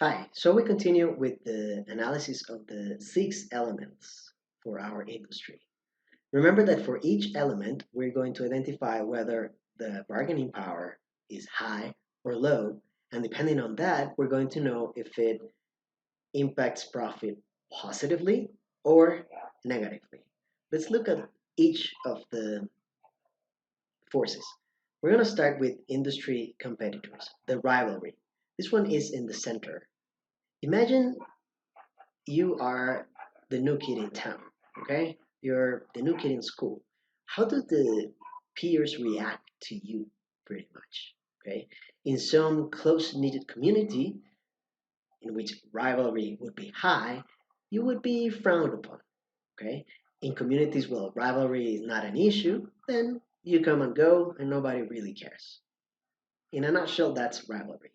Hi, so we continue with the analysis of the six elements for our industry. Remember that for each element, we're going to identify whether the bargaining power is high or low, and depending on that, we're going to know if it impacts profit positively or negatively. Let's look at each of the forces. We're going to start with industry competitors, the rivalry. This one is in the center. Imagine you are the new kid in town, okay? You're the new kid in school. How do the peers react to you, pretty much, okay? In some close-knit community in which rivalry would be high, you would be frowned upon, okay? In communities where rivalry is not an issue, then you come and go and nobody really cares. In a nutshell, that's rivalry.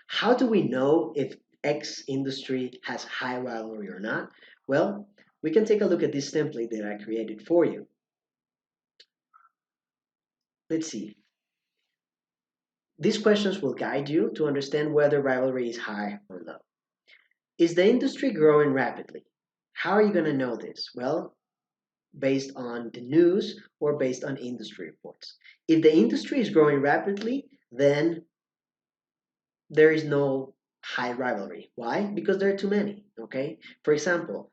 How do we know if X industry has high rivalry or not? Well, we can take a look at this template that I created for you. Let's see. These questions will guide you to understand whether rivalry is high or low. Is the industry growing rapidly? How are you going to know this? Well, based on the news or based on industry reports. If the industry is growing rapidly, then there is no high rivalry. Why? Because there are too many. Okay. For example,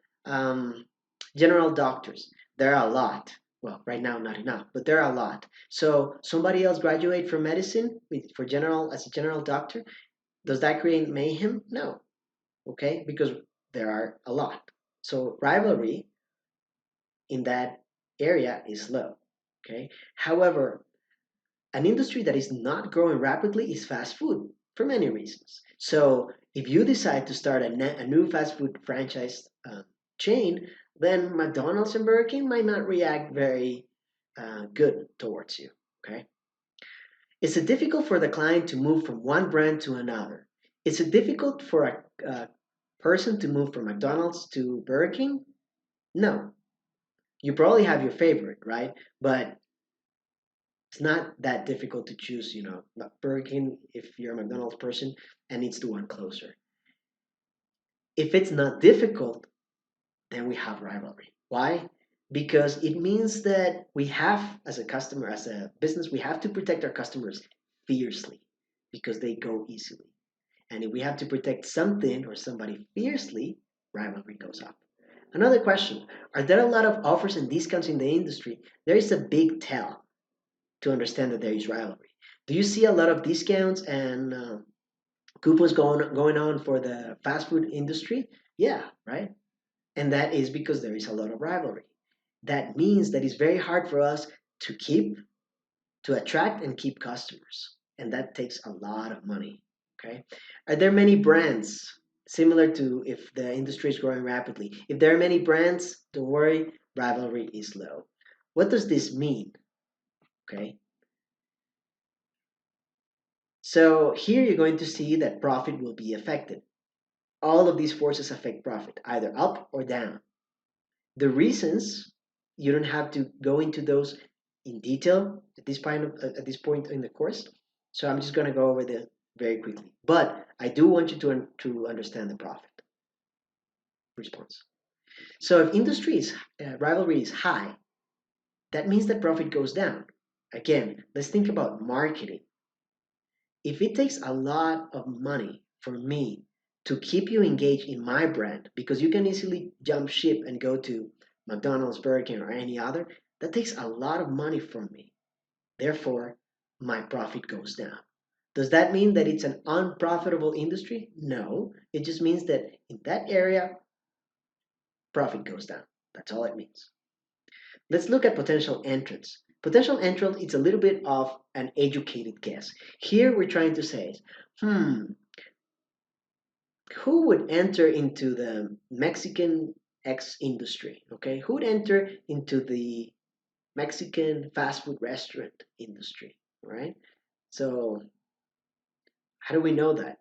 general doctors. There are a lot. Well, right now not enough, but there are a lot. So somebody else graduate from medicine for general as a general doctor. Does that create mayhem? No. Okay, because there are a lot. So rivalry in that area is low. Okay. However, an industry that is not growing rapidly is fast food for many reasons. So if you decide to start a new fast food franchise chain, then McDonald's and Burger King might not react very good towards you. Okay. Is it difficult for the client to move from one brand to another? Is it difficult for a person to move from McDonald's to Burger King? No. You probably have your favorite, right? But it's not that difficult to choose, Burger King if you're a McDonald's person and needs to one closer. If it's not difficult, then we have rivalry. Why? Because it means that we have, as a customer, as a business, we have to protect our customers fiercely because they go easily. And if we have to protect something or somebody fiercely, rivalry goes up. Another question. Are there a lot of offers and discounts in the industry? There is a big tell to understand that there is rivalry. Do you see a lot of discounts and coupons going on for the fast food industry? Yeah, right. And that is because there is a lot of rivalry. That means that it's very hard for us to attract and keep customers, and that takes a lot of money. Okay, are there many brands? Similar to if the industry is growing rapidly. If there are many brands, don't worry, rivalry is low. What does this mean? Okay, so here you're going to see that profit will be affected. All of these forces affect profit, either up or down. The reasons, you don't have to go into those in detail at this point in the course. So I'm just going to go over them very quickly. But I do want you to understand the profit response. So if rivalry is high, that means that profit goes down. Again, let's think about marketing. If it takes a lot of money for me to keep you engaged in my brand, because you can easily jump ship and go to McDonald's, Burger King, or any other, that takes a lot of money from me. Therefore, my profit goes down. Does that mean that it's an unprofitable industry? No. It just means that in that area, profit goes down. That's all it means. Let's look at potential entrants. Potential entrant is a little bit of an educated guess. Here we're trying to say, who would enter into the Mexican X industry? Okay, who would enter into the Mexican fast food restaurant industry? All right. So how do we know that?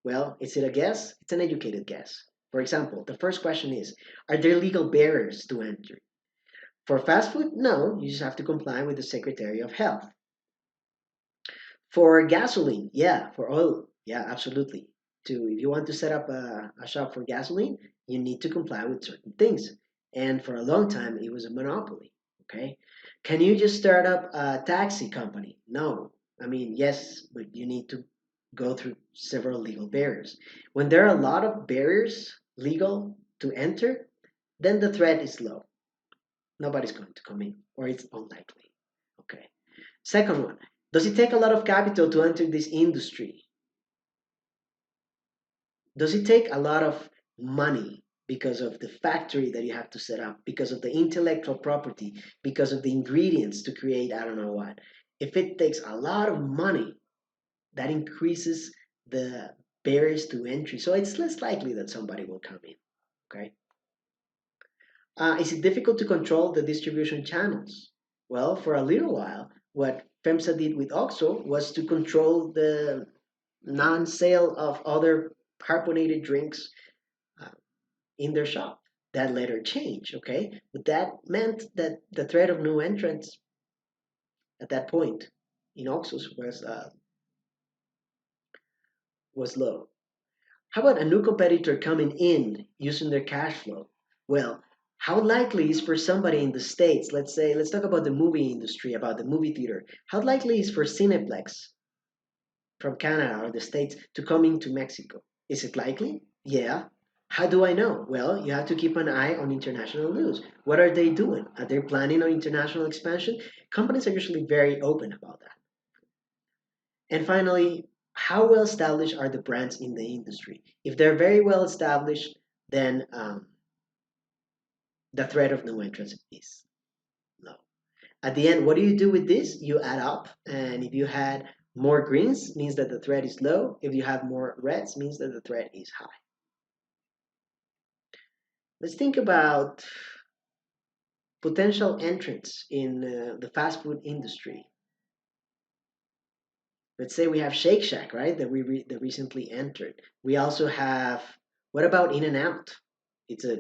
Well, is it a guess? It's an educated guess. For example, the first question is, are there legal barriers to enter? For fast food, no, you just have to comply with the Secretary of Health. For gasoline, yeah. For oil, yeah, absolutely. if you want to set up a shop for gasoline, you need to comply with certain things. And for a long time, it was a monopoly. Okay. Can you just start up a taxi company? No. I mean, yes, but you need to go through several legal barriers. When there are a lot of barriers legal to enter, then the threat is low. Nobody's going to come in, or it's unlikely. Okay. Second one, does it take a lot of capital to enter this industry? Does it take a lot of money because of the factory that you have to set up, because of the intellectual property, because of the ingredients to create I don't know what? If it takes a lot of money, that increases the barriers to entry. So it's less likely that somebody will come in. Okay. Is it difficult to control the distribution channels? Well, for a little while, what FEMSA did with OXXO was to control the non-sale of other carbonated drinks uh, in their shop. That later changed, okay? But that meant that the threat of new entrants at that point in OXXOs was low. How about a new competitor coming in using their cash flow? Well, how likely is for somebody in the States, let's say, let's talk about the movie industry, about the movie theater. How likely is for Cineplex from Canada or the States to come into Mexico? Is it likely? Yeah. How do I know? Well, you have to keep an eye on international news. What are they doing? Are they planning on international expansion? Companies are usually very open about that. And finally, how well established are the brands in the industry? If they're very well established, then the threat of new entrants is low. At the end, what do you do with this? You add up, and if you had more greens, means that the threat is low. If you have more reds, means that the threat is high. Let's think about potential entrants in the fast food industry. Let's say we have Shake Shack, right? That recently entered. We also have, what about In and Out? It's a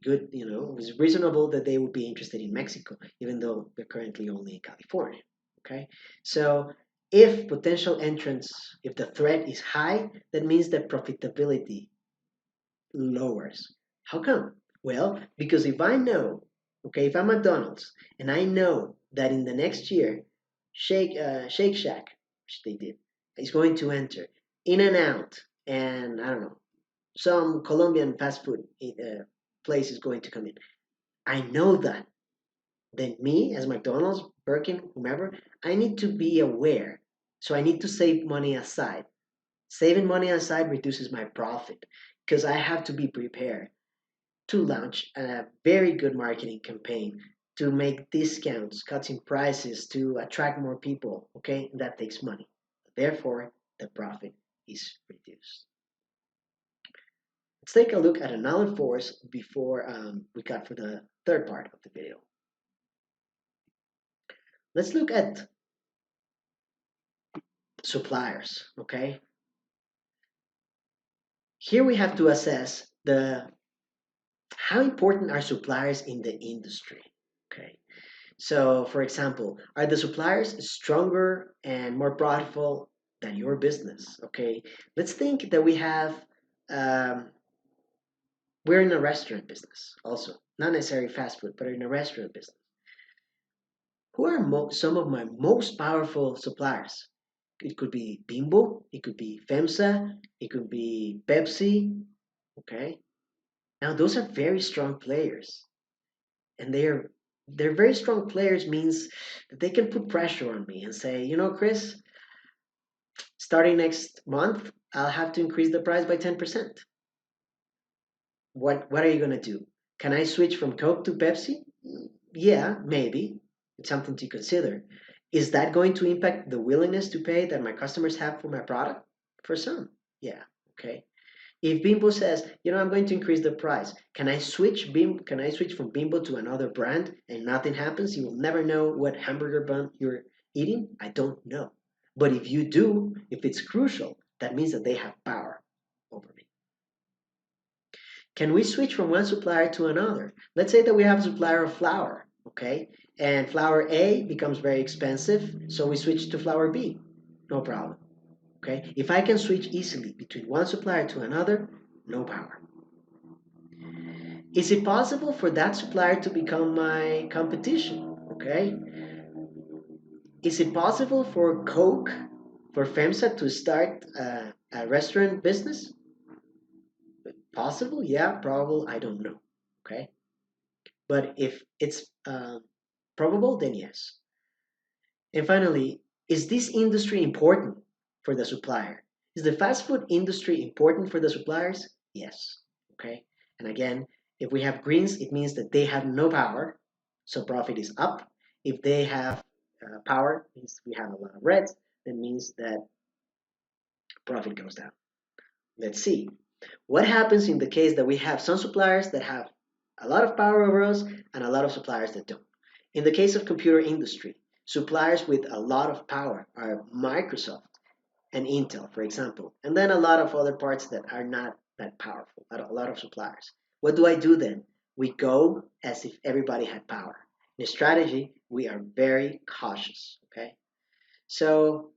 good, it's reasonable that they would be interested in Mexico, even though they're currently only in California. Okay, so if potential entrants, if the threat is high, that means that profitability lowers. How come? Well, because if I know, okay, if I'm McDonald's and I know that in the next year, Shake Shack, which they did, is going to enter In and Out, and I don't know, some Colombian fast food place is going to come in. I know that. Then me, as McDonald's, Birkin, whomever, I need to be aware. So I need to save money aside. Saving money aside reduces my profit because I have to be prepared to launch a very good marketing campaign, to make discounts, cuts in prices, to attract more people. Okay, that takes money. Therefore, the profit is reduced. Let's take a look at another force before we cut for the third part of the video. Let's look at suppliers, okay? Here we have to assess the how important are suppliers in the industry, okay? So, for example, are the suppliers stronger and more profitable than your business, okay? Let's think that um, we're in a restaurant business also, not necessarily fast food, but in a restaurant business. Who are some of my most powerful suppliers? It could be Bimbo, it could be FEMSA, it could be Pepsi. Okay. Now those are very strong players, and they're very strong players means that they can put pressure on me and say, Chris, starting next month, I'll have to increase the price by 10%. What are you gonna do? Can I switch from Coke to Pepsi? Yeah, maybe. It's something to consider. Is that going to impact the willingness to pay that my customers have for my product? For some, yeah, okay. If Bimbo says, I'm going to increase the price, Can I switch from Bimbo to another brand and nothing happens? You will never know what hamburger bun you're eating. I don't know. But if you do, if it's crucial, that means that they have power over me. Can we switch from one supplier to another? Let's say that we have a supplier of flour, okay? And flour A becomes very expensive, so we switch to flour B. No problem. Okay? If I can switch easily between one supplier to another, no power. Is it possible for that supplier to become my competition? Okay? Is it possible for Coke, for FEMSA to start a restaurant business? Possible? Yeah, probable. I don't know. Okay? But if it's probable, then yes. And finally, is this industry important for the supplier? Is the fast food industry important for the suppliers? Yes. Okay. And again, if we have greens, it means that they have no power, so profit is up. If they have power, means we have a lot of reds, that means that profit goes down. Let's see. What happens in the case that we have some suppliers that have a lot of power over us and a lot of suppliers that don't? In the case of computer industry, suppliers with a lot of power are Microsoft and Intel, for example, and then a lot of other parts that are not that powerful, a lot of suppliers. What do I do then? We go as if everybody had power. In strategy, we are very cautious, okay? So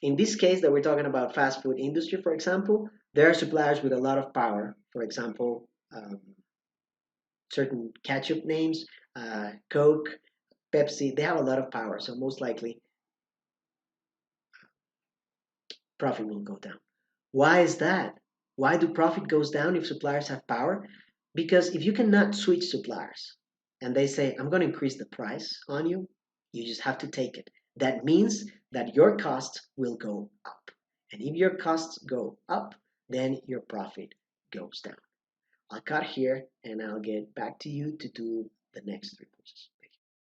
in this case that we're talking about fast food industry, for example, there are suppliers with a lot of power. For example, certain ketchup names, Coke, Pepsi, they have a lot of power. So most likely profit will go down. Why is that? Why do profit goes down if suppliers have power? Because if you cannot switch suppliers and they say, I'm going to increase the price on you, you just have to take it. That means that your costs will go up. And if your costs go up, then your profit goes down. I'll cut here and I'll get back to you to do the next three courses.